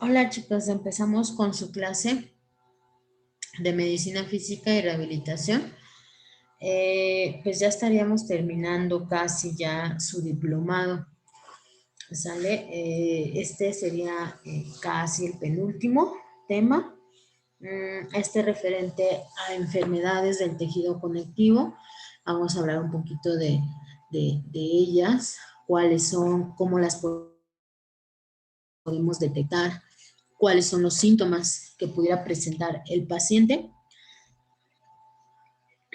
Hola chicos, empezamos con su clase de medicina física y rehabilitación. Pues ya estaríamos terminando casi ya su diplomado, ¿sale? Este sería casi el penúltimo tema. Este referente a enfermedades del tejido conectivo. Vamos a hablar un poquito de ellas, cuáles son, cómo las podemos detectar, cuáles son los síntomas que pudiera presentar el paciente,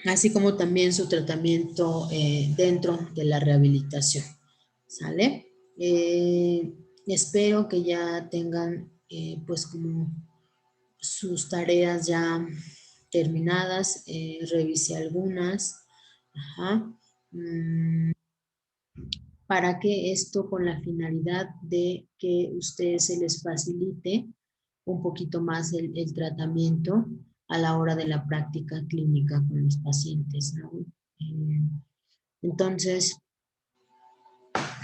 así como también su tratamiento dentro de la rehabilitación. ¿Sale? Espero que ya tengan pues como sus tareas ya terminadas, revisé algunas, ajá, para que esto con la finalidad de que ustedes se les facilite un poquito más el tratamiento a la hora de la práctica clínica con los pacientes, ¿no? Eh, entonces,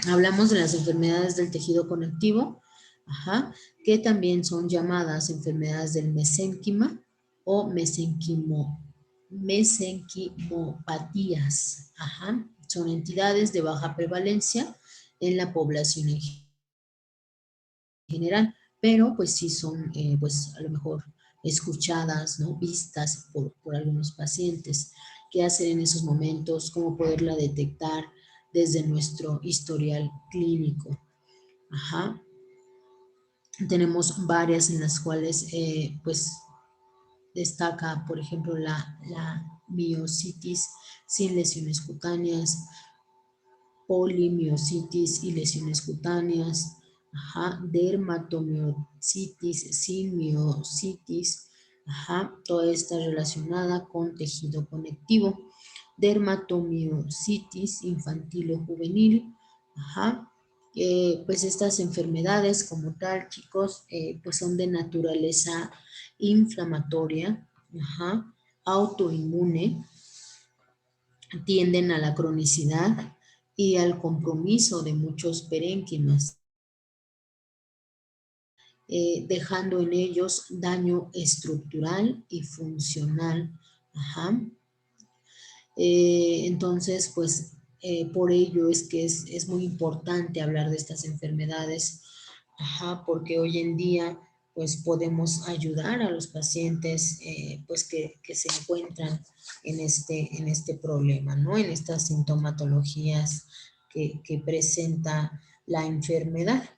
hablamos de las enfermedades del tejido conectivo, ajá, que también son llamadas enfermedades del mesénquima o mesenquimopatías. Ajá. Son entidades de baja prevalencia en la población en general, pero pues sí son, pues a lo mejor escuchadas, ¿no? Vistas por algunos pacientes. ¿Qué hacer en esos momentos? ¿Cómo poderla detectar desde nuestro historial clínico? Ajá. Tenemos varias en las cuales, pues, destaca, por ejemplo, la miositis sin lesiones cutáneas, polimiositis y lesiones cutáneas, ajá, dermatomiositis sin miositis, ajá, toda esta relacionada con tejido conectivo, dermatomiositis infantil o juvenil, ajá. Pues estas enfermedades como tal, chicos, pues son de naturaleza inflamatoria, ajá, autoinmune, tienden a la cronicidad y al compromiso de muchos parénquimas, dejando en ellos daño estructural y funcional. Ajá. Entonces, pues por ello es que es muy importante hablar de estas enfermedades, ajá, porque hoy en día pues podemos ayudar a los pacientes pues que se encuentran en este problema, ¿no? En estas sintomatologías que presenta la enfermedad.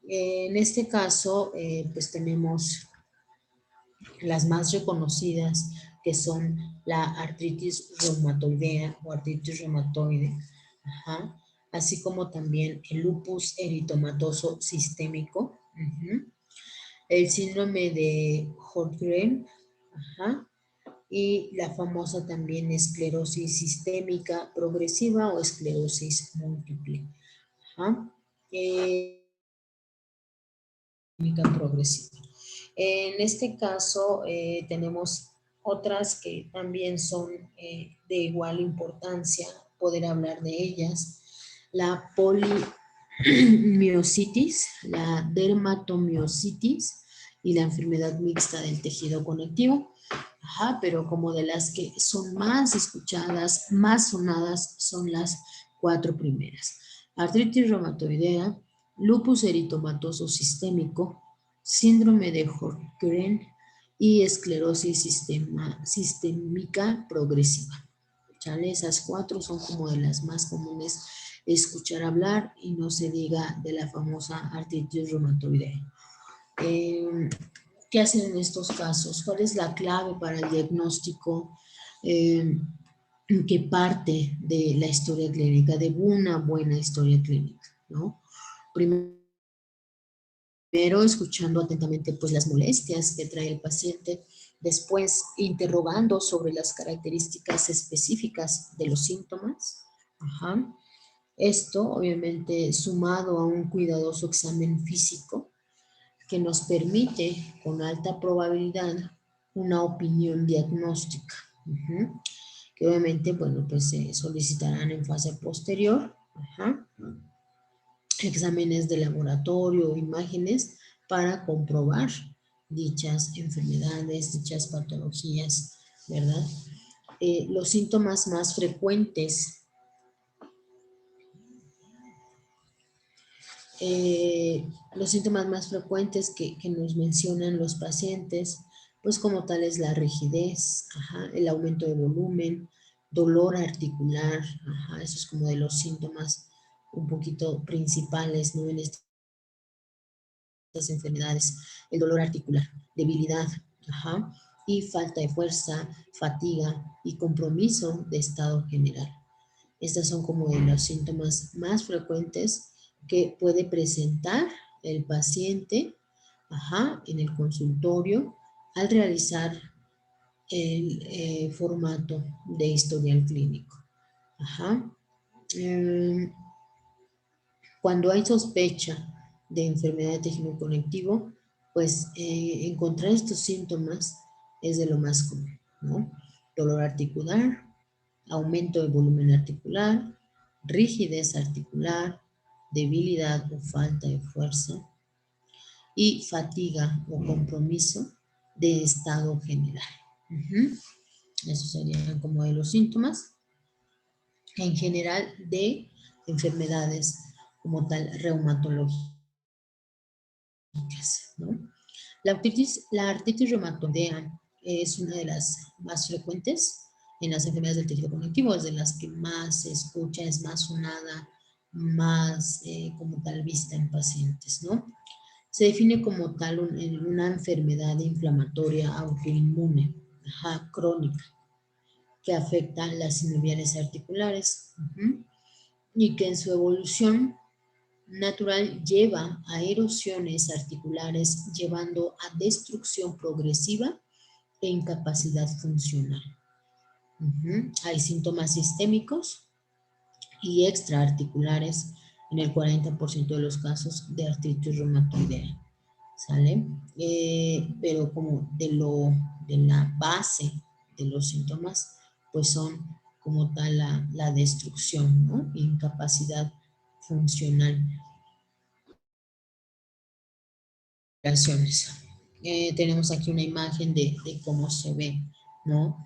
En este caso, pues tenemos las más reconocidas, que son la artritis reumatoidea o artritis reumatoide, ajá, así como también el lupus eritomatoso sistémico, el síndrome de Sjögren, ajá, y la famosa también esclerosis sistémica progresiva o esclerosis múltiple. Ajá. Progresiva. En este caso tenemos otras que también son de igual importancia, poder hablar de ellas. La polimiositis, la dermatomiositis y la enfermedad mixta del tejido conectivo. Ajá, pero como de las que son más escuchadas, más sonadas, son las cuatro primeras. Artritis reumatoidea, lupus eritomatoso sistémico, síndrome de Sjögren y esclerosis sistémica progresiva. ¿Chale? Esas cuatro son como de las más comunes escuchar hablar y no se diga de la famosa artritis reumatoidea. ¿Qué hacen en estos casos? ¿Cuál es la clave para el diagnóstico? ¿Qué parte de la historia clínica, de una buena historia clínica, ¿no? Primero, escuchando atentamente pues las molestias que trae el paciente, después interrogando sobre las características específicas de los síntomas. Ajá. Esto obviamente sumado a un cuidadoso examen físico que nos permite con alta probabilidad una opinión diagnóstica, que obviamente, bueno, pues se solicitarán en fase posterior, exámenes de laboratorio, imágenes, para comprobar dichas enfermedades, dichas patologías, ¿verdad? Los síntomas más frecuentes que nos mencionan los pacientes, pues como tal es la rigidez, el aumento de volumen, dolor articular, eso es como de los síntomas un poquito principales, ¿no? En estas enfermedades, el dolor articular, debilidad, y falta de fuerza, fatiga y compromiso de estado general. Estas son como de los síntomas más frecuentes que puede presentar el paciente, en el consultorio al realizar el formato de historial clínico. Eh, Cuando hay sospecha de enfermedad de tejido conectivo, pues encontrar estos síntomas es de lo más común, ¿no? Dolor articular, aumento de volumen articular, rigidez articular, debilidad o falta de fuerza y fatiga o compromiso de estado general. Esos serían como de los síntomas en general de enfermedades como tal reumatológicas, ¿no? La artritis reumatoidea es una de las más frecuentes en las enfermedades del tejido conectivo, es de las que más se escucha, es más sonada, más como tal vista en pacientes, ¿no? Se define como tal una enfermedad inflamatoria autoinmune, crónica, que afecta las sinoviales articulares y que en su evolución natural lleva a erosiones articulares, llevando a destrucción progresiva e incapacidad funcional. Hay síntomas sistémicos y extraarticulares en el 40% de los casos de artritis reumatoidea, ¿sale? Pero como de la base de los síntomas, pues son como tal la destrucción, ¿no? Incapacidad funcional. Tenemos aquí una imagen de cómo se ve, ¿no?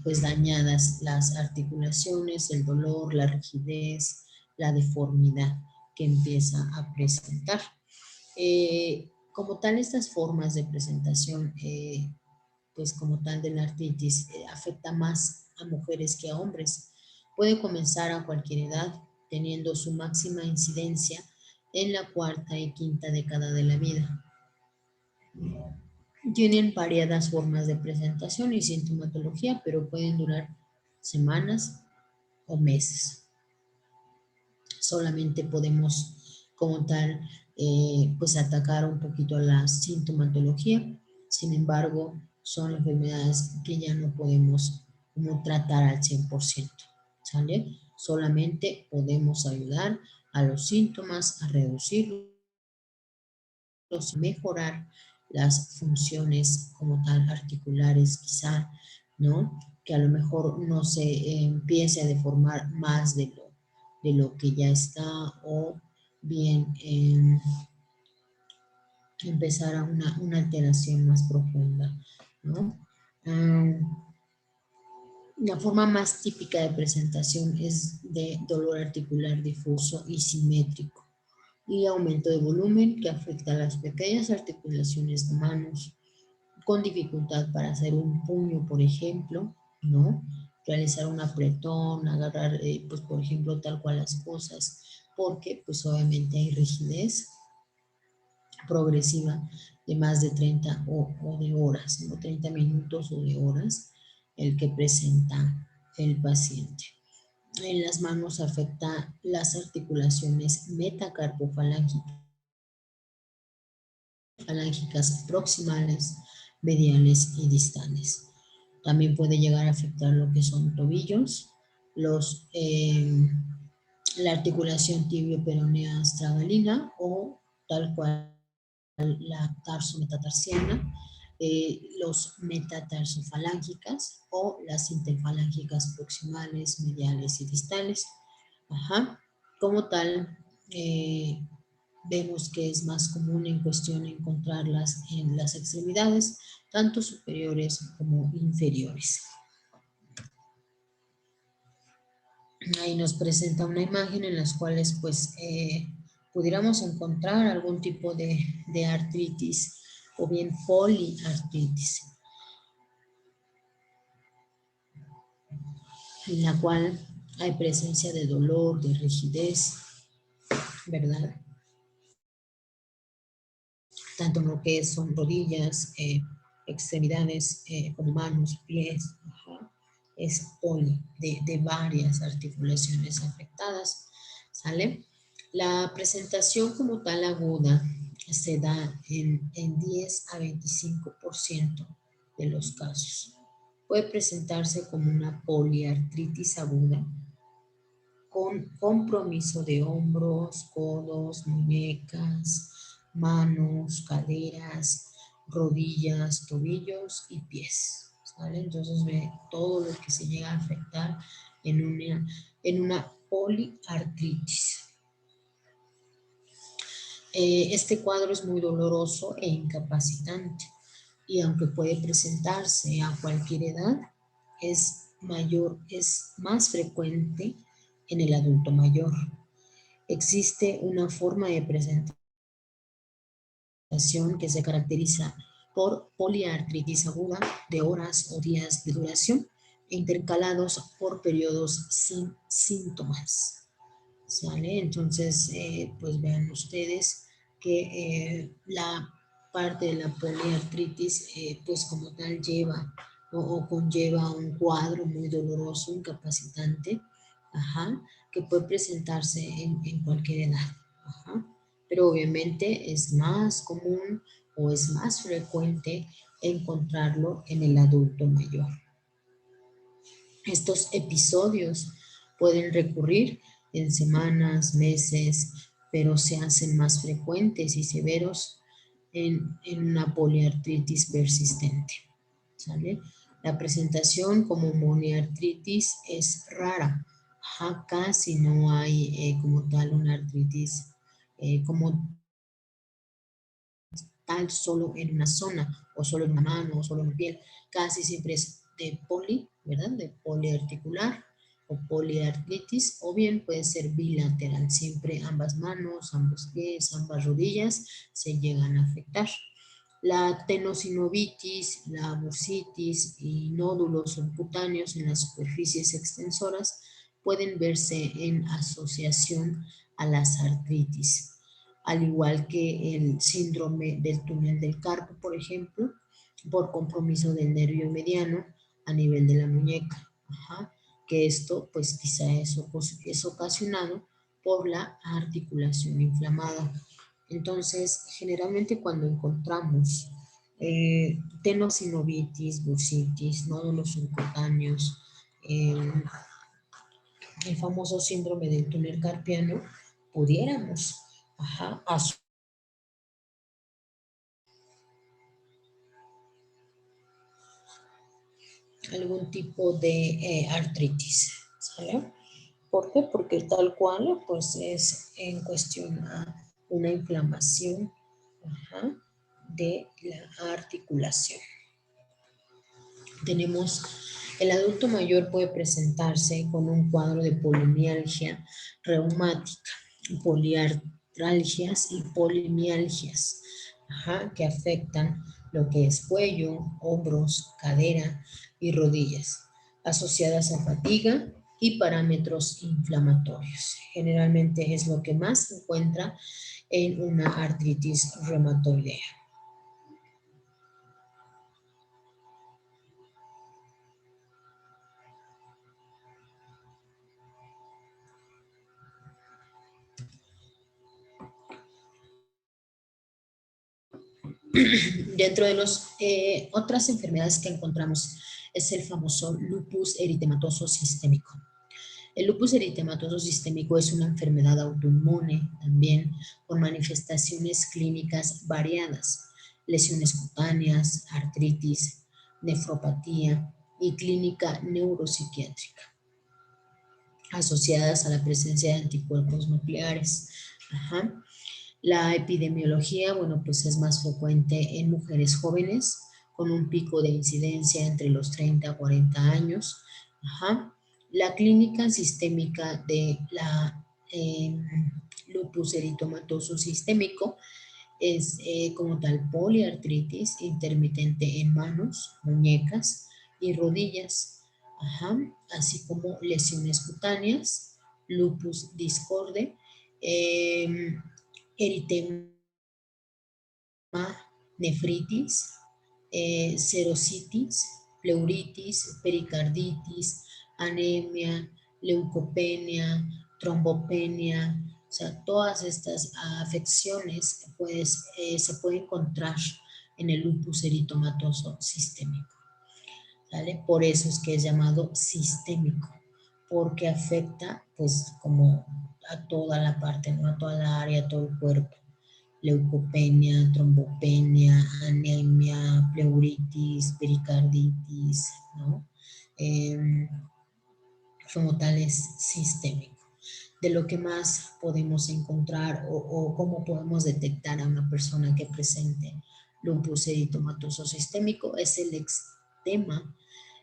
Pues dañadas las articulaciones, el dolor, la rigidez, la deformidad que empieza a presentar. Como tal, estas formas de presentación, pues como tal de la artritis, afecta más a mujeres que a hombres. Puede comenzar a cualquier edad, teniendo su máxima incidencia en la cuarta y quinta década de la vida. Tienen variadas formas de presentación y sintomatología, pero pueden durar semanas o meses. Solamente podemos, como tal, pues atacar un poquito la sintomatología. Sin embargo, son enfermedades que ya no podemos como tratar al 100%, ¿sale? Solamente podemos ayudar a los síntomas, a reducirlos, mejorar las funciones como tal articulares quizá, ¿no? Que a lo mejor no se empiece a deformar más de lo que ya está o bien empezar a una alteración más profunda, ¿no? La forma más típica de presentación es de dolor articular difuso y simétrico y aumento de volumen que afecta a las pequeñas articulaciones de manos, con dificultad para hacer un puño, por ejemplo, ¿no? Realizar un apretón, agarrar, pues, por ejemplo, tal cual las cosas, porque, pues, obviamente hay rigidez progresiva de más de 30 o de horas, ¿no? 30 minutos o de horas, el que presenta el paciente. En las manos afecta las articulaciones metacarpofalángicas proximales, mediales y distales. También puede llegar a afectar lo que son tobillos, la articulación tibio-peronea astragalina o tal cual la tarsometatarsiana, los metatarsofalángicas o las interfalángicas proximales, mediales y distales. Como tal, vemos que es más común en cuestión encontrarlas en las extremidades, tanto superiores como inferiores. Ahí nos presenta una imagen en las cuales pues pudiéramos encontrar algún tipo de artritis o bien poliartritis, en la cual hay presencia de dolor, de rigidez, ¿verdad? Tanto en lo que son rodillas, extremidades como manos, pies, ajá. Es poli, de varias articulaciones afectadas, ¿sale? La presentación como tal aguda se da en 10 a 25% de los casos. Puede presentarse como una poliartritis aguda con compromiso de hombros, codos, muñecas, manos, caderas, rodillas, tobillos y pies, ¿sale? Entonces ve todo lo que se llega a afectar en una poliartritis. Este cuadro es muy doloroso e incapacitante y aunque puede presentarse a cualquier edad, es más frecuente en el adulto mayor. Existe una forma de presentación que se caracteriza por poliartritis aguda de horas o días de duración, intercalados por periodos sin síntomas. ¿Sale? Entonces, pues vean ustedes que la parte de la poliartritis, pues como tal lleva o conlleva un cuadro muy doloroso, incapacitante, ajá, que puede presentarse en cualquier edad. Ajá. Pero obviamente es más común o es más frecuente encontrarlo en el adulto mayor. Estos episodios pueden recurrir en semanas, meses, pero se hacen más frecuentes y severos en una poliartritis persistente, ¿sale? La presentación como moniartritis es rara. Ajá, casi no hay como tal una artritis como tal solo en una zona, o solo en una mano, o solo en la piel. Casi siempre es de poli, ¿verdad? De poliarticular o poliartritis, o bien puede ser bilateral. Siempre ambas manos, ambos pies, ambas rodillas se llegan a afectar. La tenosinovitis, la bursitis y nódulos subcutáneos en las superficies extensoras pueden verse en asociación a las artritis, al igual que el síndrome del túnel del carpo, por ejemplo, por compromiso del nervio mediano a nivel de la muñeca. Ajá. Que esto, pues quizá es ocasionado por la articulación inflamada. Entonces, generalmente cuando encontramos tenosinovitis, bursitis, nódulos subcutáneos, el famoso síndrome del túnel carpiano, pudiéramos algún tipo de artritis, ¿sale? ¿Por qué? Porque tal cual, pues es en cuestión a una inflamación de la articulación. Tenemos, el adulto mayor puede presentarse con un cuadro de polimialgia reumática, poliartralgias y polimialgias, que afectan lo que es cuello, hombros, cadera y rodillas, asociadas a fatiga y parámetros inflamatorios. Generalmente es lo que más se encuentra en una artritis reumatoidea. Dentro de las otras enfermedades que encontramos es el famoso lupus eritematoso sistémico. El lupus eritematoso sistémico es una enfermedad autoinmune también con manifestaciones clínicas variadas, lesiones cutáneas, artritis, nefropatía y clínica neuropsiquiátrica asociadas a la presencia de anticuerpos nucleares. Ajá. La epidemiología, bueno, pues es más frecuente en mujeres jóvenes, con un pico de incidencia entre los 30 a 40 años. Ajá. La clínica sistémica de la lupus eritomatoso sistémico es como tal poliartritis intermitente en manos, muñecas y rodillas, ajá, así como lesiones cutáneas, lupus discorde, eritema, nefritis, serositis, pleuritis, pericarditis, anemia, leucopenia, trombopenia, o sea, todas estas afecciones pues, se pueden encontrar en el lupus eritomatoso sistémico, ¿vale? Por eso es que es llamado sistémico, porque afecta pues como a toda la parte, ¿no? A toda la área, a todo el cuerpo. Leucopenia, trombopenia, anemia, pleuritis, pericarditis, ¿no? Como tal es sistémico. De lo que más podemos encontrar o cómo podemos detectar a una persona que presente lupus eritomatoso sistémico es el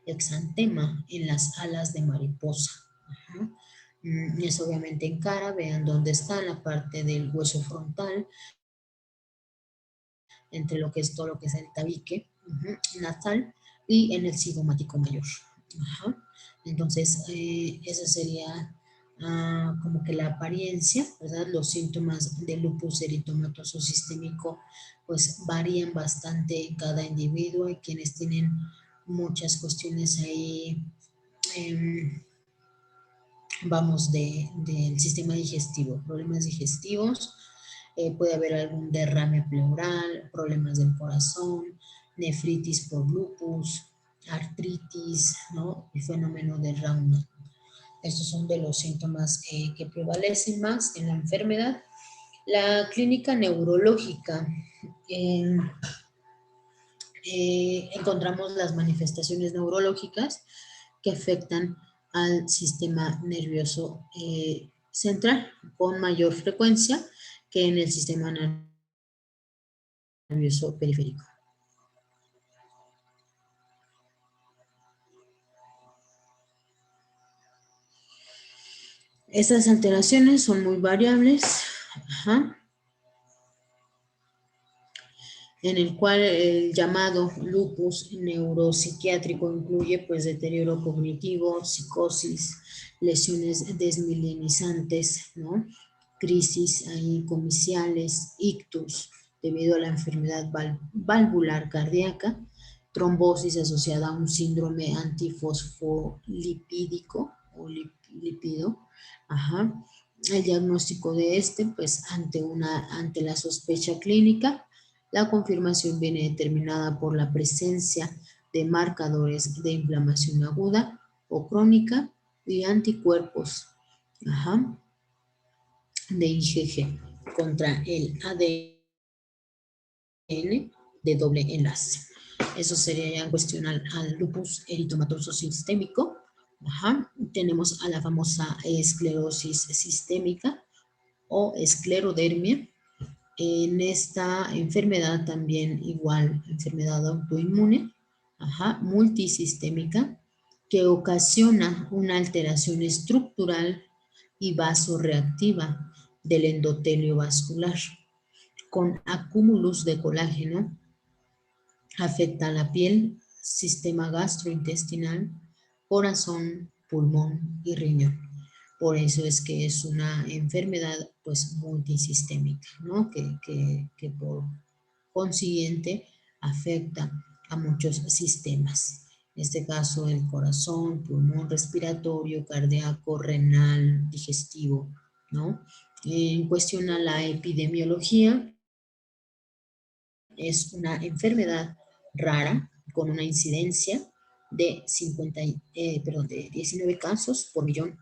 exantema en las alas de mariposa. Ajá. Es obviamente en cara, vean dónde está, en la parte del hueso frontal, entre lo que es todo lo que es el tabique nasal y en el cigomático mayor. Ajá. Entonces, esa sería como que la apariencia, ¿verdad? Los síntomas de lupus eritomatoso sistémico pues varían bastante en cada individuo. Hay quienes tienen muchas cuestiones ahí, vamos, del sistema digestivo, problemas digestivos, puede haber algún derrame pleural, problemas del corazón, nefritis por lupus, artritis, ¿no? El fenómeno de Raynaud. Estos son de los síntomas que prevalecen más en la enfermedad. La clínica neurológica, eh, encontramos las manifestaciones neurológicas que afectan al sistema nervioso central con mayor frecuencia que en el sistema nervioso periférico. Estas alteraciones son muy variables, ajá, en el cual el llamado lupus neuropsiquiátrico incluye pues deterioro cognitivo, psicosis, lesiones desmilenizantes, ¿no? Crisis ahí comiciales, ictus debido a la enfermedad valvular cardíaca, trombosis asociada a un síndrome antifosfolipídico o lipido, ajá. El diagnóstico de este, pues ante la sospecha clínica, la confirmación viene determinada por la presencia de marcadores de inflamación aguda o crónica y anticuerpos, ajá, de IgG contra el ADN de doble enlace. Eso sería ya en cuestión al lupus eritomatoso sistémico. Ajá. Tenemos a la famosa esclerosis sistémica o esclerodermia. En esta enfermedad también igual, enfermedad autoinmune, ajá, multisistémica, que ocasiona una alteración estructural y vasoreactiva del endotelio vascular, con acúmulos de colágeno, afecta a la piel, sistema gastrointestinal, corazón, pulmón y riñón. Por eso es que es una enfermedad pues multisistémica, ¿no? Que por consiguiente afecta a muchos sistemas. En este caso el corazón, pulmón, respiratorio, cardíaco, renal, digestivo, ¿no? En cuestión a la epidemiología, es una enfermedad rara con una incidencia de, de 19 casos por millón.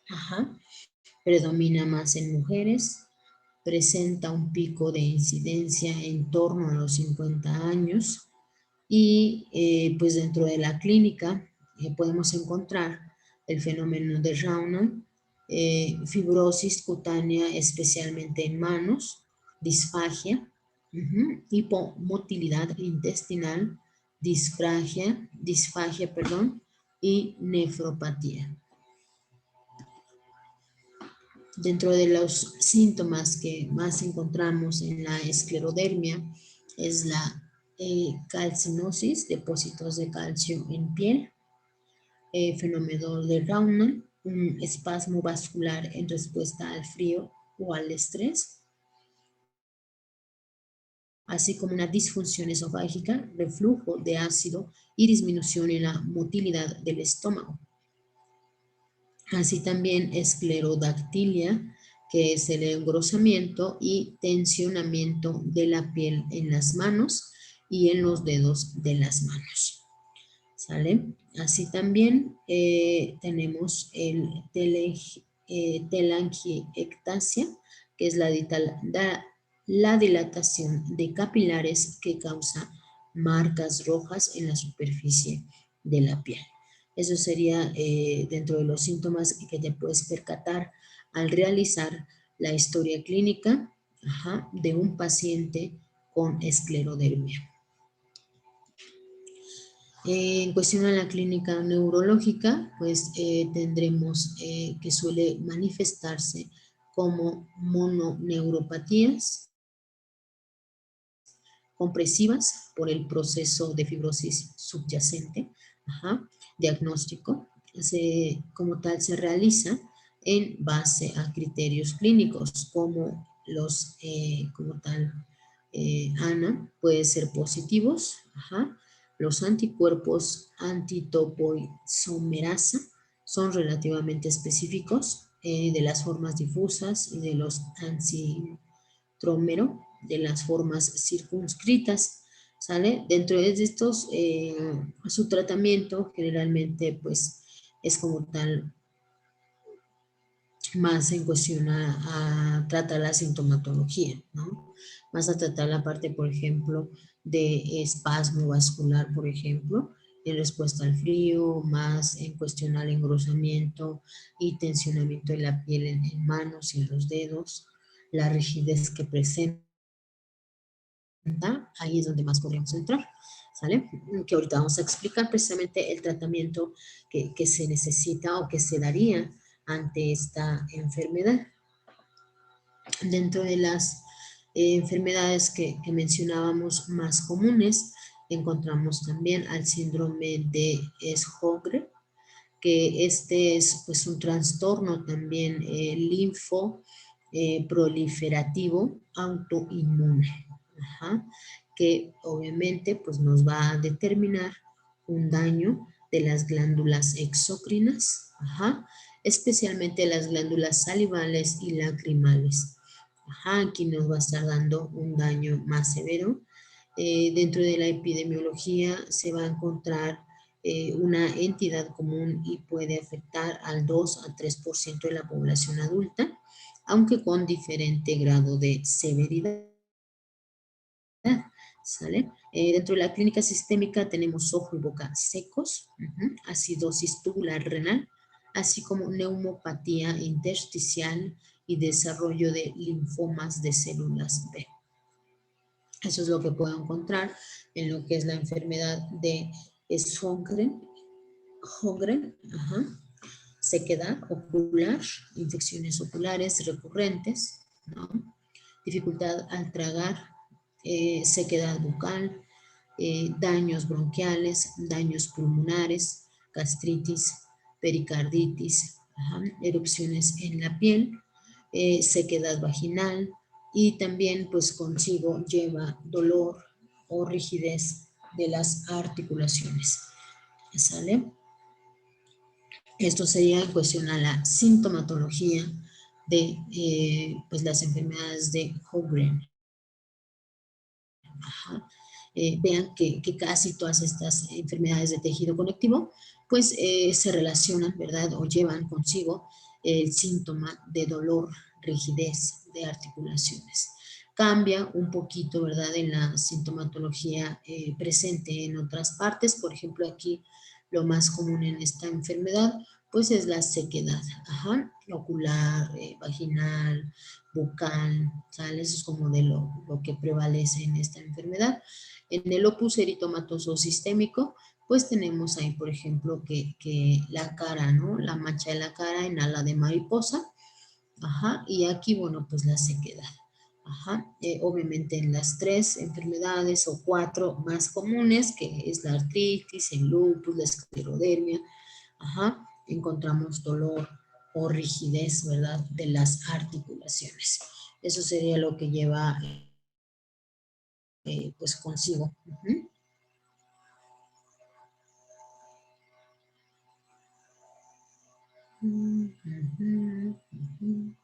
Ajá. Predomina más en mujeres, presenta un pico de incidencia en torno a los 50 años y pues dentro de la clínica podemos encontrar el fenómeno de Raynaud, fibrosis cutánea especialmente en manos, disfagia, hipomotilidad intestinal, disfagia, perdón, y nefropatía. Dentro de los síntomas que más encontramos en la esclerodermia es la calcinosis, depósitos de calcio en piel, fenómeno de Raunal, un espasmo vascular en respuesta al frío o al estrés, así como una disfunción esofágica, reflujo de ácido y disminución en la motilidad del estómago. Así también esclerodactilia, que es el engrosamiento y tensionamiento de la piel en las manos y en los dedos de las manos. ¿Sale? Así también tenemos el telangiectasia, que es la dilatación de capilares que causa marcas rojas en la superficie de la piel. Eso sería dentro de los síntomas que te puedes percatar al realizar la historia clínica de un paciente con esclerodermia. En cuestión a la clínica neurológica, pues tendremos que suele manifestarse como mononeuropatías compresivas por el proceso de fibrosis subyacente. Diagnóstico, como tal se realiza en base a criterios clínicos como los, como tal, ANA, puede ser positivos, los anticuerpos antitopoisomerasa son relativamente específicos de las formas difusas y de los ancitrómero de las formas circunscritas, ¿sale? Dentro de estos, su tratamiento generalmente pues es como tal más en cuestión a tratar la sintomatología, ¿no? Más a tratar la parte, por ejemplo, de espasmo vascular, por ejemplo, en respuesta al frío, más en cuestión al engrosamiento y tensionamiento de la piel en manos y en los dedos, la rigidez que presenta, ahí es donde más podríamos entrar, ¿sale? Que ahorita vamos a explicar precisamente el tratamiento que se necesita o que se daría ante esta enfermedad. Dentro de las enfermedades que mencionábamos más comunes, encontramos también al síndrome de Sjögren, que este es pues un trastorno también proliferativo autoinmune, que obviamente pues nos va a determinar un daño de las glándulas exócrinas, especialmente las glándulas salivales y lacrimales. Aquí nos va a estar dando un daño más severo. Dentro de la epidemiología se va a encontrar una entidad común y puede afectar al 2 a 3% de la población adulta, aunque con diferente grado de severidad. ¿Sale? Dentro de la clínica sistémica tenemos ojo y boca secos, acidosis tubular renal, así como neumopatía intersticial y desarrollo de linfomas de células B. Eso es lo que puedo encontrar en lo que es la enfermedad de Sjögren, sequedad ocular, infecciones oculares recurrentes, ¿no? Dificultad al tragar, sequedad bucal, daños bronquiales, daños pulmonares, gastritis, pericarditis, erupciones en la piel, sequedad vaginal y también pues consigo lleva dolor o rigidez de las articulaciones. ¿Sale? Esto sería en cuestión a la sintomatología de pues las enfermedades de Sjögren. Vean que casi todas estas enfermedades de tejido conectivo pues se relacionan, ¿verdad? O llevan consigo el síntoma de dolor, rigidez de articulaciones. Cambia un poquito, ¿verdad? En la sintomatología presente en otras partes. Por ejemplo, aquí lo más común en esta enfermedad pues es la sequedad, ajá, ocular, vaginal, bucal, ¿sale? Eso es como de lo que prevalece en esta enfermedad. En el opus eritomatoso sistémico, pues tenemos ahí, por ejemplo, que la cara, ¿no? La mancha de la cara en ala de mariposa, ajá, y aquí, bueno, pues la sequedad. Ajá, obviamente en las 3 enfermedades o 4 más comunes, que es la artritis, el lupus, la esclerodermia, ajá, encontramos dolor o rigidez, ¿verdad?, de las articulaciones. Eso sería lo que lleva, pues, consigo. Ujú. Ujú, ujú.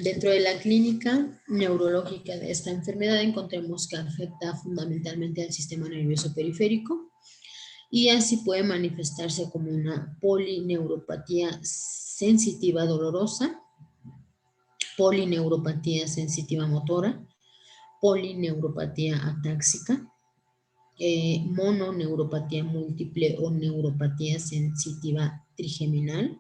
Dentro de la clínica neurológica de esta enfermedad encontramos que afecta fundamentalmente al sistema nervioso periférico y así puede manifestarse como una polineuropatía sensitiva dolorosa, polineuropatía sensitiva motora, polineuropatía atáxica, mononeuropatía múltiple o neuropatía sensitiva trigeminal.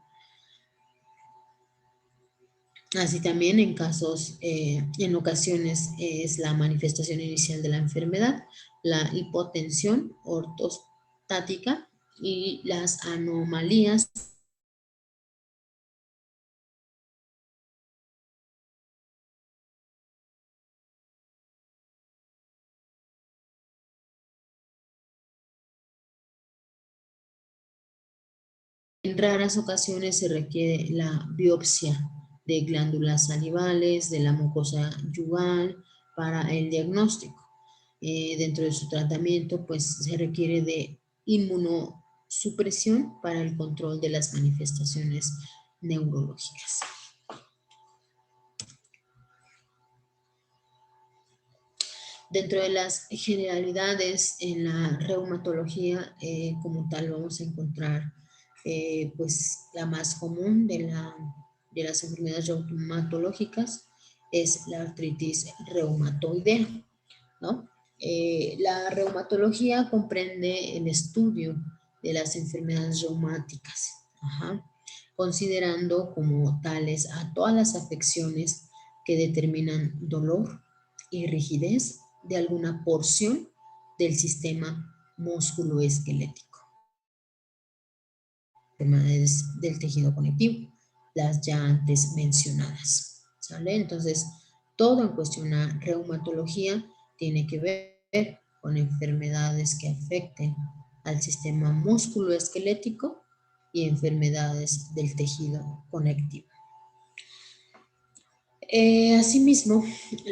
Así también en casos, en ocasiones es la manifestación inicial de la enfermedad, la hipotensión ortostática y las anomalías En raras ocasiones se requiere la biopsia de glándulas salivales, de la mucosa yugal para el diagnóstico. Dentro de su tratamiento, pues se requiere de inmunosupresión para el control de las manifestaciones neurológicas. Dentro de las generalidades en la reumatología, como tal, vamos a encontrar pues la más común de las enfermedades reumatológicas es la artritis reumatoidea, ¿no? La reumatología comprende el estudio de las enfermedades reumáticas, ajá, considerando como tales a todas las afecciones que determinan dolor y rigidez de alguna porción del sistema musculoesquelético, enfermedades del tejido conectivo, las ya antes mencionadas, ¿sale? Entonces, todo en cuestión a reumatología tiene que ver con enfermedades que afecten al sistema musculoesquelético y enfermedades del tejido conectivo. Asimismo,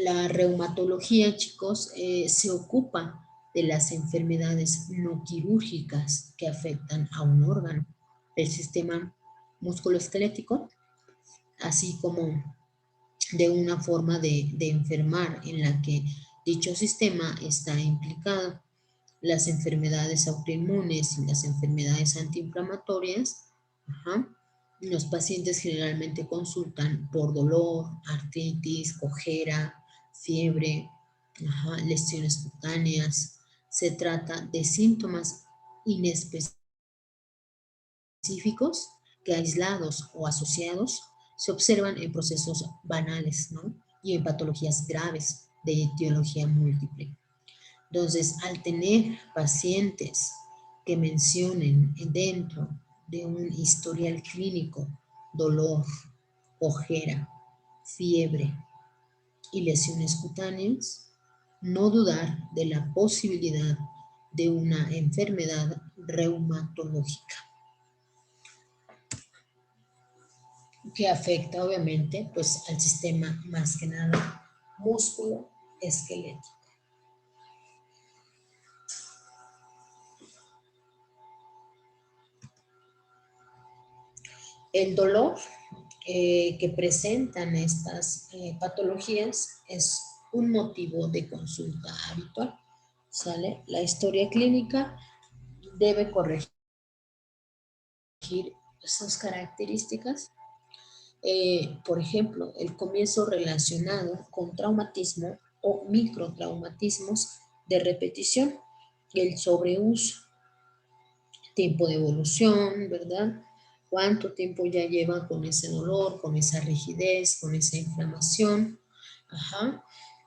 la reumatología, chicos, se ocupa de las enfermedades no quirúrgicas que afectan a un órgano del sistema musculoesquelético, así como de una forma de enfermar en la que dicho sistema está implicado. Las enfermedades autoinmunes y las enfermedades antiinflamatorias, ajá, los pacientes generalmente consultan por dolor, artritis, cojera, fiebre, ajá, lesiones cutáneas. Se trata de síntomas inespecíficos que aislados o asociados se observan en procesos banales, ¿no? Y en patologías graves de etiología múltiple. Entonces, al tener pacientes que mencionen dentro de un historial clínico dolor, ojera, fiebre y lesiones cutáneas, no dudar de la posibilidad de una enfermedad reumatológica que afecta obviamente pues al sistema más que nada músculo esquelético. El dolor que presentan estas patologías es un motivo de consulta habitual, ¿sale? La historia clínica debe corregir esas características. Por ejemplo, el comienzo relacionado con traumatismo o microtraumatismos de repetición, el sobreuso, tiempo de evolución, ¿verdad? ¿Cuánto tiempo ya lleva con ese dolor, con esa rigidez, con esa inflamación? Ajá.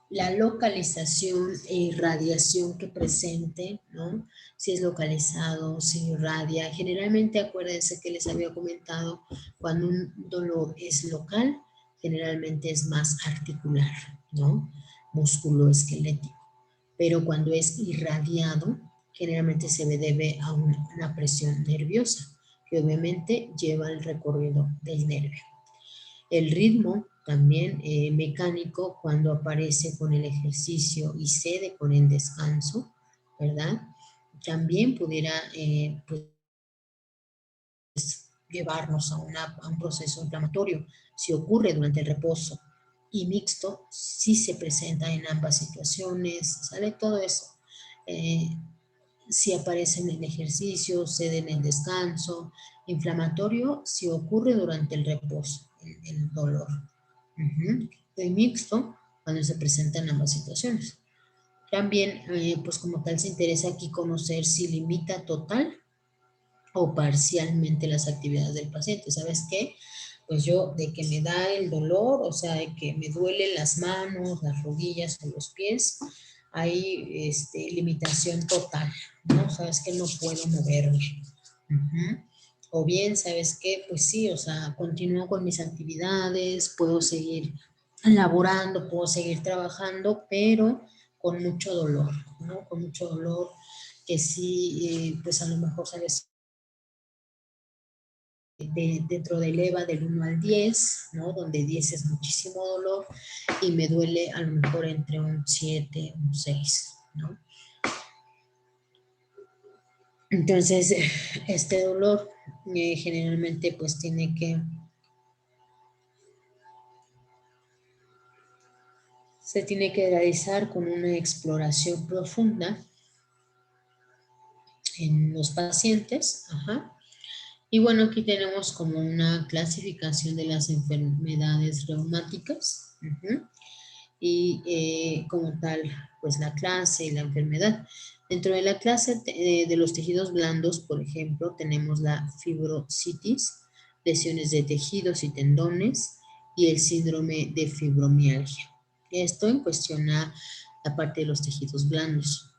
La localización e irradiación que presente, ¿no? Si es localizado, si irradia. Generalmente, acuérdense que les había comentado, cuando un dolor es local, generalmente es más articular, ¿no? Musculoesquelético. Pero cuando es irradiado, generalmente se debe a una presión nerviosa, que obviamente lleva el recorrido del nervio. El ritmo también mecánico cuando aparece con el ejercicio y cede con el descanso, ¿verdad? También pudiera pues, llevarnos a un proceso inflamatorio si ocurre durante el reposo, y mixto si se presenta en ambas situaciones, ¿sale? Todo eso. Eh, si aparece en el ejercicio, cede en el descanso, inflamatorio si ocurre durante el reposo, el dolor. El mixto cuando se presentan ambas situaciones. También, pues como tal, se interesa aquí conocer si limita total o parcialmente las actividades del paciente. ¿Sabes qué? Pues yo, de que me da el dolor, o sea, de que me duelen las manos, las rodillas o los pies, hay limitación total, ¿no? ¿Sabes qué? No puedo moverme. O bien, ¿sabes qué? Pues sí, o sea, continúo con mis actividades, puedo seguir laborando, puedo seguir trabajando, pero con mucho dolor, ¿no? Con mucho dolor que sí, pues a lo mejor, ¿sabes? Dentro del EVA del 1 al 10, ¿no? Donde 10 es muchísimo dolor y me duele a lo mejor entre un 7, un 6, ¿no? Entonces, este dolor generalmente pues se tiene que realizar con una exploración profunda en los pacientes, ajá. Y bueno, aquí tenemos como una clasificación de las enfermedades reumáticas, y como tal, pues la clase y la enfermedad. Dentro de la clase de los tejidos blandos, por ejemplo, tenemos la fibrositis, lesiones de tejidos y tendones, y el síndrome de fibromialgia. Esto en cuestión a la parte de los tejidos blandos.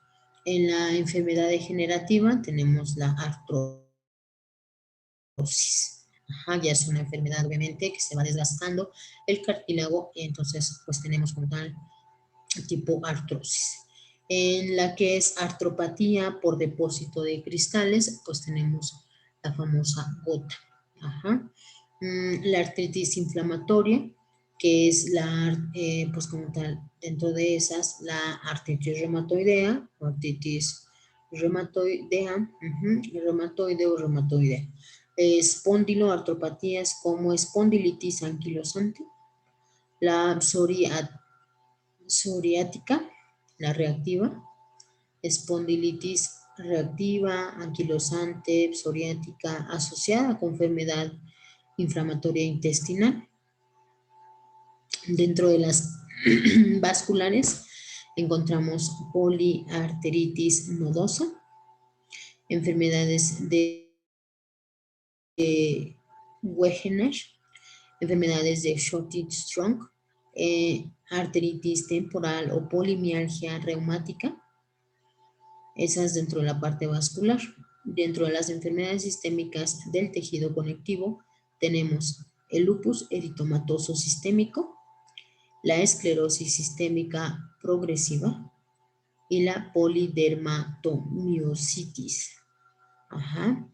En la enfermedad degenerativa tenemos la artrosis. Ajá, ya es una enfermedad obviamente que se va desgastando el cartílago, y entonces pues tenemos como tal tipo artrosis. En la que es artropatía por depósito de cristales, pues tenemos la famosa gota. Ajá. La artritis inflamatoria, que es pues como tal, dentro de esas, la artritis reumatoidea, o artritis reumatoidea, reumatoide o reumatoidea. Espondiloartropatías como espondilitis anquilosante, la psoriática, la reactiva, espondilitis reactiva, anquilosante, psoriática, asociada con enfermedad inflamatoria intestinal. Dentro de las vasculares encontramos poliarteritis nodosa, enfermedades de Wegener, enfermedades de Shorty-Strong, arteritis temporal o polimialgia reumática, esas dentro de la parte vascular. Dentro de las enfermedades sistémicas del tejido conectivo tenemos el lupus eritomatoso sistémico, la esclerosis sistémica progresiva y la polidermatomiositis. Ajá.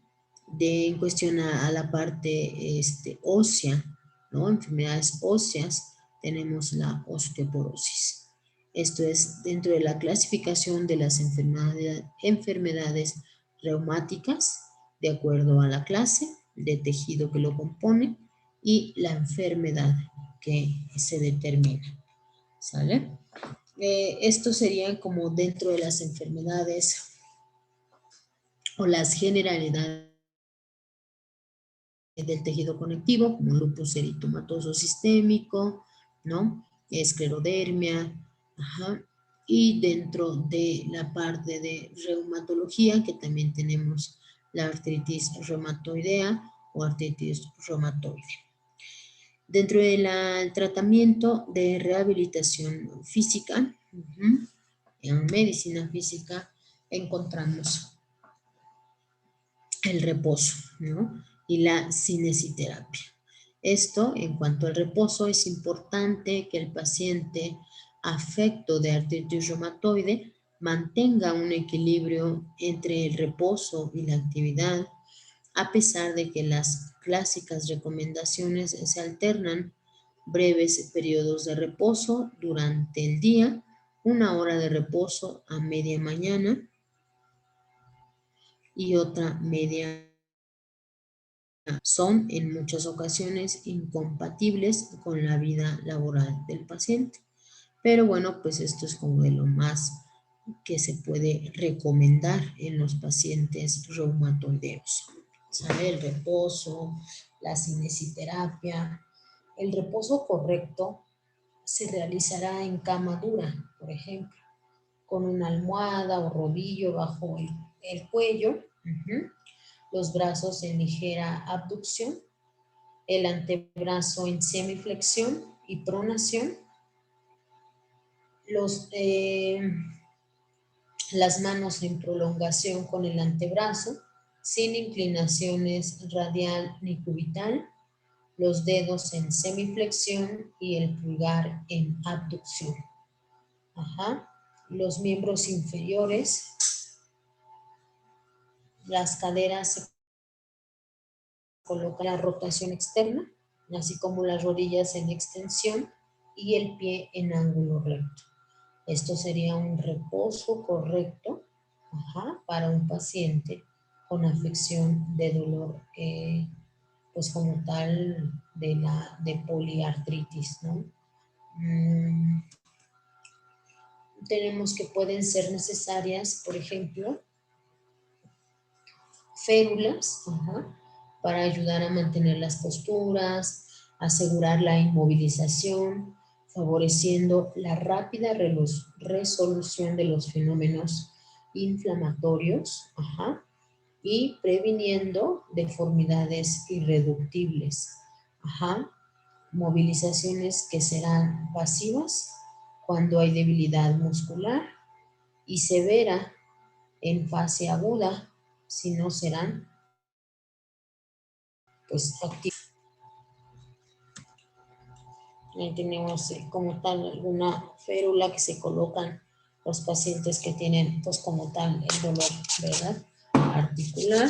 En cuestión a la parte ósea, ¿no? Enfermedades óseas, tenemos la osteoporosis. Esto es dentro de la clasificación de las enfermedades reumáticas, de acuerdo a la clase de tejido que lo compone y la enfermedad que se determina. ¿Sale? Esto serían como dentro de las enfermedades o las generalidades del tejido conectivo, como lupus eritomatoso sistémico, ¿no? Esclerodermia, Ajá. Y dentro de la parte de reumatología, que también tenemos la artritis reumatoidea o artritis reumatoide. Dentro del tratamiento de rehabilitación física, en medicina física, encontramos el reposo, ¿no? Y la cinesiterapia. Esto, en cuanto al reposo, es importante que el paciente afecto de artritis reumatoide mantenga un equilibrio entre el reposo y la actividad, a pesar de que las clásicas recomendaciones se alternan: breves periodos de reposo durante el día, 1 hora de reposo a media mañana y otra media. Son en muchas ocasiones incompatibles con la vida laboral del paciente. Pero bueno, pues esto es como de lo más que se puede recomendar en los pacientes reumatoideos. ¿Sabe? El reposo, la cinesiterapia. El reposo correcto se realizará en cama dura, por ejemplo, con una almohada o rodillo bajo el cuello, los brazos en ligera abducción, el antebrazo en semiflexión y pronación, las manos en prolongación con el antebrazo, sin inclinaciones radial ni cubital, los dedos en semiflexión y el pulgar en abducción. Los miembros inferiores, las caderas se colocan en la rotación externa, así como las rodillas en extensión y el pie en ángulo recto. Esto sería un reposo correcto para un paciente con afección de dolor, pues como tal de poliartritis, ¿no? Tenemos que pueden ser necesarias, por ejemplo, férulas, para ayudar a mantener las posturas, asegurar la inmovilización, favoreciendo la rápida resolución de los fenómenos inflamatorios, y previniendo deformidades irreductibles, movilizaciones que serán pasivas cuando hay debilidad muscular y severa en fase aguda, si no serán pues activas. Ahí tenemos como tal alguna férula que se colocan los pacientes que tienen pues como tal el dolor, ¿verdad? Articular.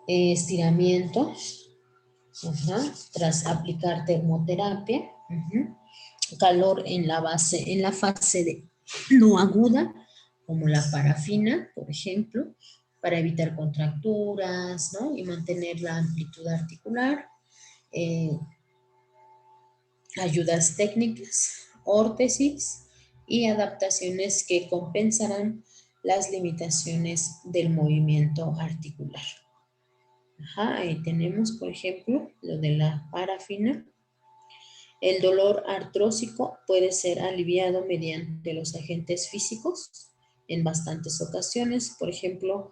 Estiramiento, tras aplicar termoterapia. Calor en la fase de no aguda, como la parafina, por ejemplo, para evitar contracturas, ¿no? Y mantener la amplitud articular. Ayudas técnicas, órtesis y adaptaciones que compensarán las limitaciones del movimiento articular. Ahí tenemos, por ejemplo, lo de la parafina. El dolor artrósico puede ser aliviado mediante los agentes físicos en bastantes ocasiones. Por ejemplo,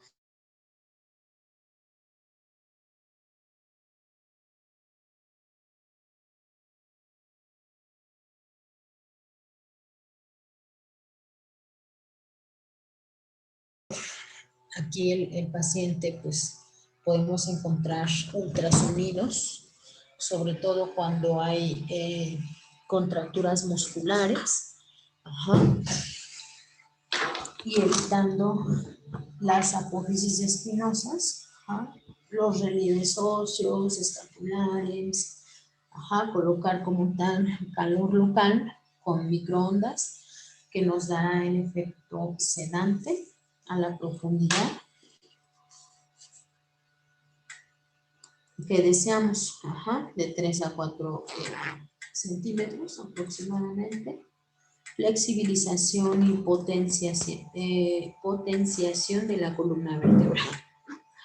aquí el paciente, pues, podemos encontrar ultrasonidos, sobre todo cuando hay contracturas musculares, y evitando las apófisis espinosas, los relieves óseos, escapulares, colocar como tal calor local con microondas que nos dará el efecto sedante a la profundidad que deseamos, de 3 a 4 centímetros aproximadamente. Flexibilización y potenciación de la columna vertebral,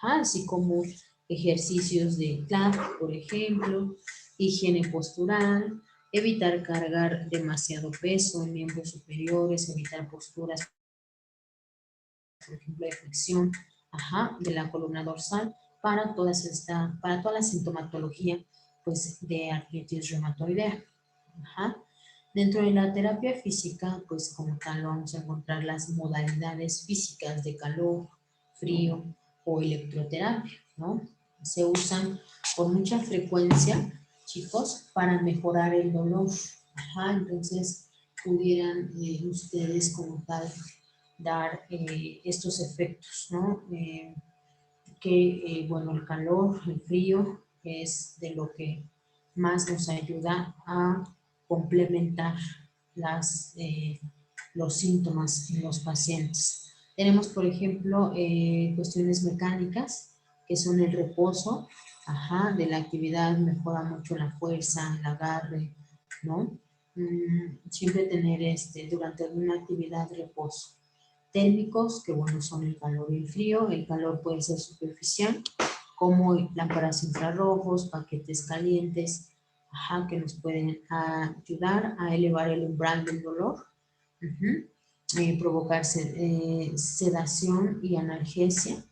así como ejercicios de CLAP, por ejemplo, higiene postural, evitar cargar demasiado peso en miembros superiores, evitar posturas, por ejemplo, de flexión, de la columna dorsal, para toda la sintomatología pues, de artritis reumatoidea. Dentro de la terapia física, pues como tal vamos a encontrar las modalidades físicas de calor, frío o electroterapia, ¿no? Se usan con mucha frecuencia, chicos, para mejorar el dolor. Entonces pudieran ustedes como tal dar estos efectos, ¿no? Bueno, el calor, el frío es de lo que más nos ayuda a complementar los síntomas en los pacientes. Tenemos, por ejemplo, cuestiones mecánicas, que son el reposo, de la actividad, mejora mucho la fuerza, el agarre, ¿no? Siempre tener durante alguna actividad reposo. Térmicos, que bueno, son el calor y el frío. El calor puede ser superficial, como lámparas infrarrojos, paquetes calientes, que nos pueden ayudar a elevar el umbral del dolor, provocar sedación y analgesia,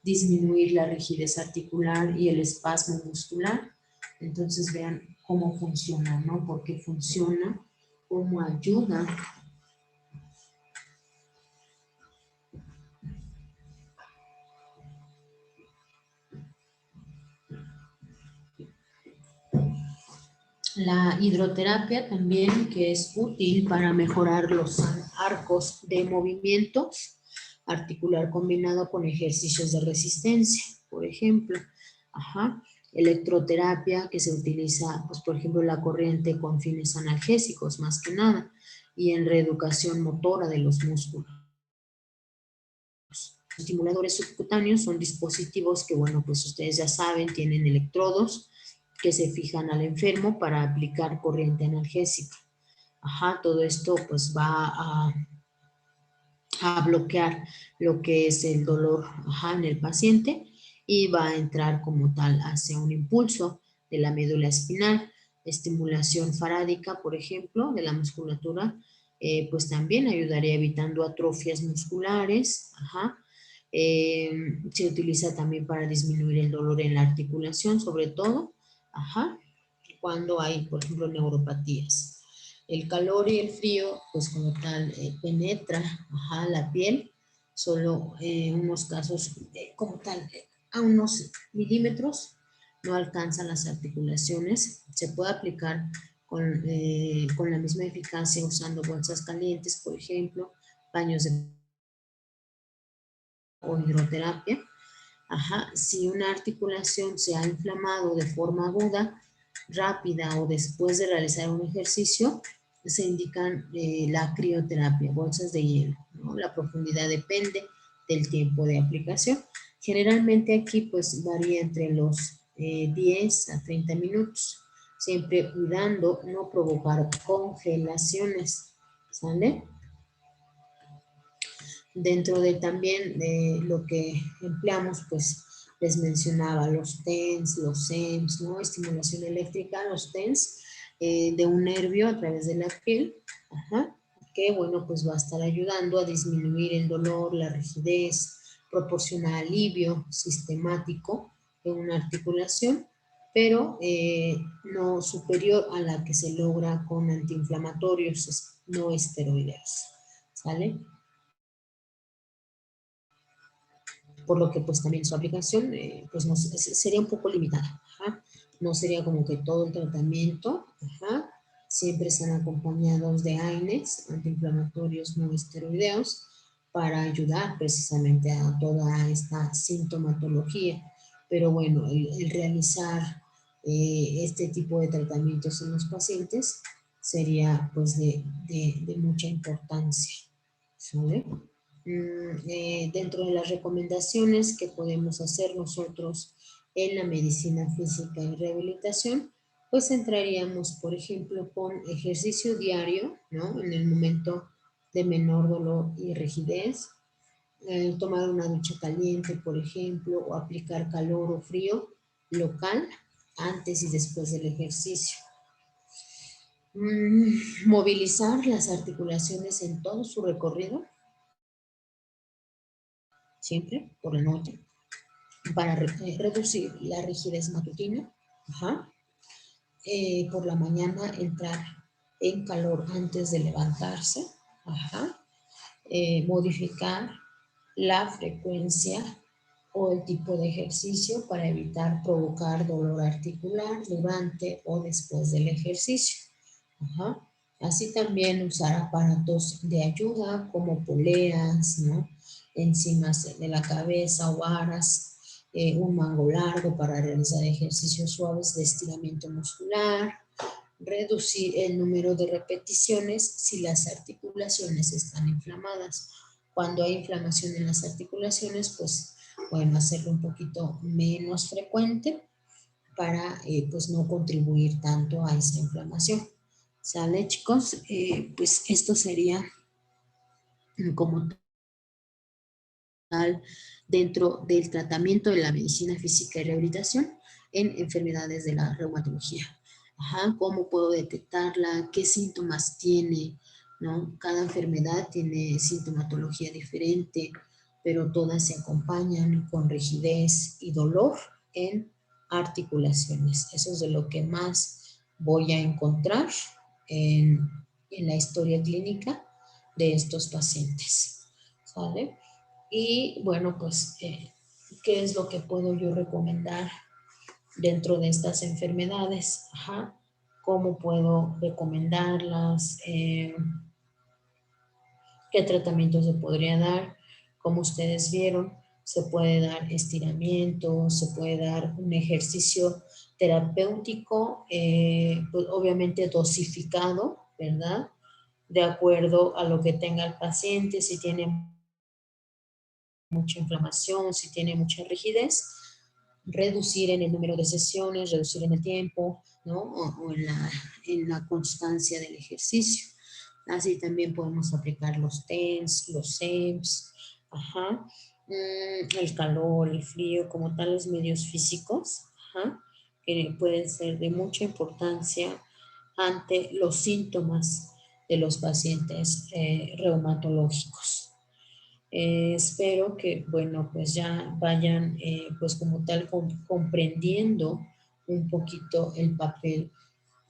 disminuir la rigidez articular y el espasmo muscular. Entonces vean cómo funciona, ¿no? Porque funciona, cómo ayuda. La hidroterapia también, que es útil para mejorar los arcos de movimientos articular combinado con ejercicios de resistencia, por ejemplo. Electroterapia, que se utiliza, pues, por ejemplo, la corriente con fines analgésicos, más que nada, y en reeducación motora de los músculos. Los estimuladores subcutáneos son dispositivos que, bueno, pues ustedes ya saben, tienen electrodos que se fijan al enfermo para aplicar corriente analgésica. Todo esto pues va a bloquear lo que es el dolor en el paciente y va a entrar como tal hacia un impulso de la médula espinal. Estimulación farádica, por ejemplo, de la musculatura, pues también ayudaría evitando atrofias musculares. Se utiliza también para disminuir el dolor en la articulación, sobre todo, cuando hay, por ejemplo, neuropatías. El calor y el frío, pues como tal, penetra la piel, solo en unos casos, como tal, a unos milímetros, no alcanzan las articulaciones. Se puede aplicar con la misma eficacia usando bolsas calientes, por ejemplo, baños de o hidroterapia. Si una articulación se ha inflamado de forma aguda, rápida o después de realizar un ejercicio, se indican la crioterapia, bolsas de hielo, ¿no? La profundidad depende del tiempo de aplicación. Generalmente aquí pues varía entre los 10 a 30 minutos, siempre cuidando no provocar congelaciones, ¿sale? Dentro de también lo que empleamos, pues les mencionaba los TENS, los SEMS, ¿no? Estimulación eléctrica, los TENS, de un nervio a través de la piel, que bueno, pues va a estar ayudando a disminuir el dolor, la rigidez, proporciona alivio sistemático de una articulación, pero no superior a la que se logra con antiinflamatorios no esteroideos, ¿sale? Por lo que pues también su aplicación pues no, sería un poco limitada. No sería como que todo el tratamiento, siempre están acompañados de AINES, antiinflamatorios no esteroideos, para ayudar precisamente a toda esta sintomatología. Pero bueno, el realizar este tipo de tratamientos en los pacientes sería pues de mucha importancia, ¿sale? Dentro de las recomendaciones que podemos hacer nosotros en la medicina física y rehabilitación, pues entraríamos, por ejemplo, con ejercicio diario, ¿no? En el momento de menor dolor y rigidez, tomar una ducha caliente, por ejemplo, o aplicar calor o frío local antes y después del ejercicio. Movilizar las articulaciones en todo su recorrido, siempre por la noche, para reducir la rigidez matutina. Ajá. Por la mañana entrar en calor antes de levantarse. Ajá. Modificar la frecuencia o el tipo de ejercicio para evitar provocar dolor articular durante o después del ejercicio. Ajá. Así también usar aparatos de ayuda como poleas, ¿no? Enzimas de la cabeza o varas, un mango largo para realizar ejercicios suaves de estiramiento muscular, reducir el número de repeticiones si las articulaciones están inflamadas. Cuando hay inflamación en las articulaciones, pues bueno, hacerlo un poquito menos frecuente para pues no contribuir tanto a esa inflamación. ¿Sale, chicos? Pues esto sería como dentro del tratamiento de la medicina física y rehabilitación en enfermedades de la reumatología. Ajá, ¿cómo puedo detectarla? ¿Qué síntomas tiene? ¿No? Cada enfermedad tiene sintomatología diferente, pero todas se acompañan con rigidez y dolor en articulaciones. Eso es de lo que más voy a encontrar en, en la historia clínica de estos pacientes. ¿Sale? Y bueno, pues, ¿qué es lo que puedo yo recomendar dentro de estas enfermedades? Ajá. ¿Cómo puedo recomendarlas? ¿Qué tratamiento se podría dar? Como ustedes vieron, se puede dar estiramiento, se puede dar un ejercicio terapéutico, pues obviamente dosificado, ¿verdad? De acuerdo a lo que tenga el paciente, si tiene mucha inflamación, si tiene mucha rigidez, reducir en el número de sesiones, reducir en el tiempo, ¿no? O en la constancia del ejercicio. Así también podemos aplicar los TENS, los SEMS, ajá, el calor, el frío, como tales medios físicos, ajá, que pueden ser de mucha importancia ante los síntomas de los pacientes reumatológicos. Espero que, bueno, pues ya vayan, pues como tal, comprendiendo un poquito el papel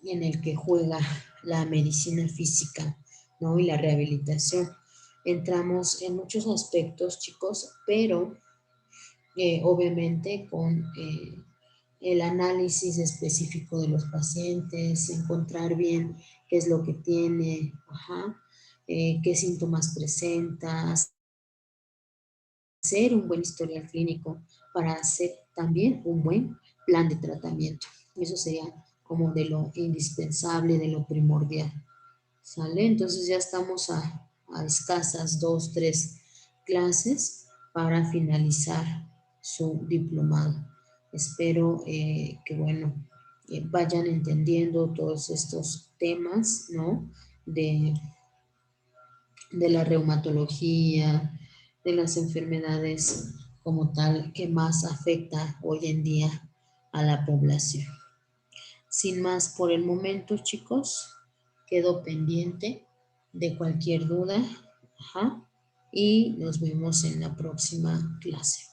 en el que juega la medicina física, ¿no? Y la rehabilitación. Entramos en muchos aspectos, chicos, pero obviamente con el análisis específico de los pacientes, encontrar bien qué es lo que tiene, ajá, qué síntomas presenta, hacer un buen historial clínico, para hacer también un buen plan de tratamiento. Eso sería como de lo indispensable, de lo primordial. ¿Sale? Entonces ya estamos a escasas 2, 3 clases para finalizar su diplomado. Espero que, bueno, vayan entendiendo todos estos temas, ¿no? De la reumatología, de las enfermedades como tal que más afecta hoy en día a la población. Sin más por el momento, chicos, quedo pendiente de cualquier duda. Ajá, y nos vemos en la próxima clase.